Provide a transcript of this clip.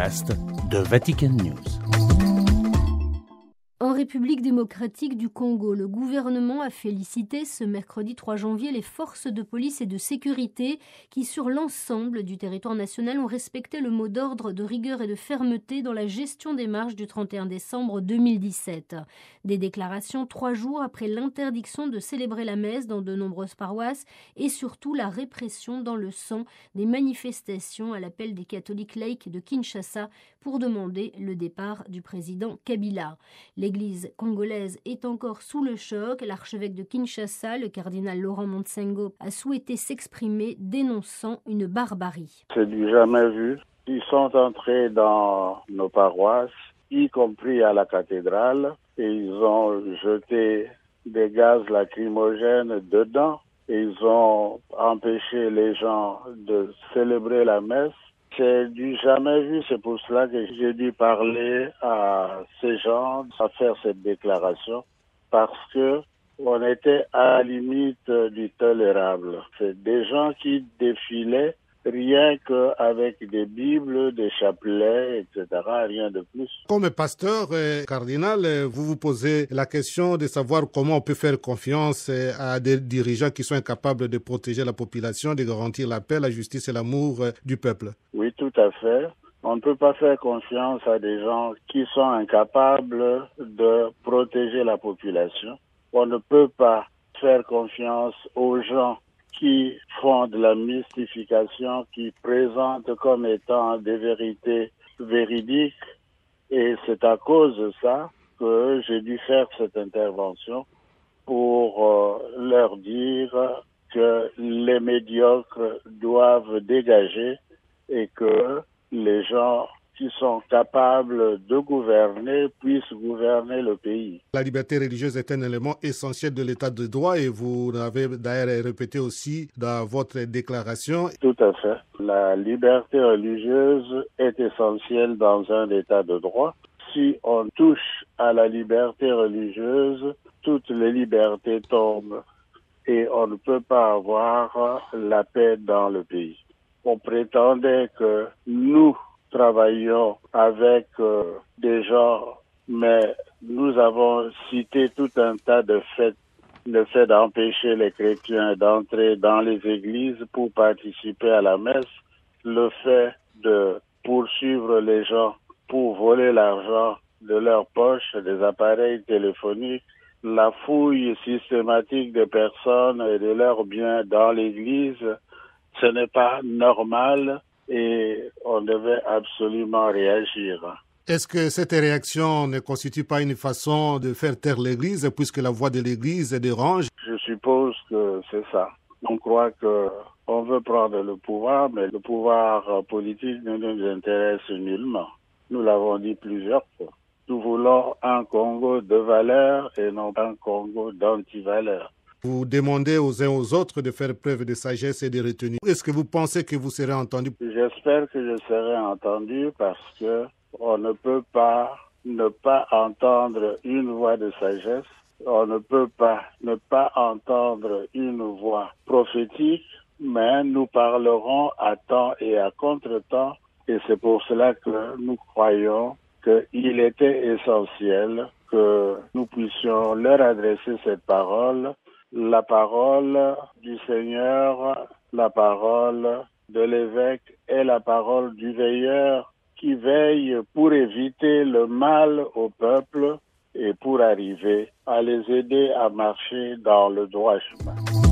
podcast de Vatican News. En République démocratique du Congo, le gouvernement a félicité ce mercredi 3 janvier les forces de police et de sécurité qui, sur l'ensemble du territoire national, ont respecté le mot d'ordre de rigueur et de fermeté dans la gestion des marches du 31 décembre 2017. Des déclarations 3 jours après l'interdiction de célébrer la messe dans de nombreuses paroisses et surtout la répression dans le sang des manifestations à l'appel des catholiques laïcs de Kinshasa pour demander le départ du président Kabila. L'Église congolaise est encore sous le choc. L'archevêque de Kinshasa, le cardinal Laurent Monsengo, a souhaité s'exprimer dénonçant une barbarie. C'est du jamais vu. Ils sont entrés dans nos paroisses, y compris à la cathédrale, et ils ont jeté des gaz lacrymogènes dedans. Et ils ont empêché les gens de célébrer la messe. C'est du jamais vu, c'est pour cela que j'ai dû parler à ces gens, à faire cette déclaration, parce que on était à la limite du tolérable. C'est des gens qui défilaient rien qu'avec des bibles, des chapelets, etc., rien de plus. Comme pasteur cardinal, vous vous posez la question de savoir comment on peut faire confiance à des dirigeants qui sont incapables de protéger la population, de garantir la paix, la justice et l'amour du peuple. Oui, tout à fait. On ne peut pas faire confiance à des gens qui sont incapables de protéger la population. On ne peut pas faire confiance aux gens qui font de la mystification, qui présentent comme étant des vérités véridiques. Et c'est à cause de ça que j'ai dû faire cette intervention pour leur dire que les médiocres doivent dégager et que les gens qui sont capables de gouverner puissent gouverner le pays. La liberté religieuse est un élément essentiel de l'état de droit et vous l'avez d'ailleurs répété aussi dans votre déclaration. Tout à fait. La liberté religieuse est essentielle dans un état de droit. Si on touche à la liberté religieuse, toutes les libertés tombent et on ne peut pas avoir la paix dans le pays. On prétendait que nous travaillons avec des gens, mais nous avons cité tout un tas de faits. Le fait d'empêcher les chrétiens d'entrer dans les églises pour participer à la messe, le fait de poursuivre les gens pour voler l'argent de leurs poches, des appareils téléphoniques, la fouille systématique des personnes et de leurs biens dans l'église, ce n'est pas normal et on devait absolument réagir. Est-ce que cette réaction ne constitue pas une façon de faire taire l'Église puisque la voix de l'Église dérange? Je suppose que c'est ça. On croit qu'on veut prendre le pouvoir, mais le pouvoir politique ne nous intéresse nullement. Nous l'avons dit plusieurs fois. Nous voulons un Congo de valeur et non un Congo d'anti-valeur. Vous demandez aux uns aux autres de faire preuve de sagesse et de retenue. Est-ce que vous pensez que vous serez entendu? J'espère que je serai entendu parce que on ne peut pas ne pas entendre une voix de sagesse. On ne peut pas ne pas entendre une voix prophétique, mais nous parlerons à temps et à contre-temps. Et c'est pour cela que nous croyons qu'il était essentiel que nous puissions leur adresser cette parole, la parole du Seigneur, la parole de l'évêque et la parole du veilleur qui veille pour éviter le mal au peuple et pour arriver à les aider à marcher dans le droit chemin.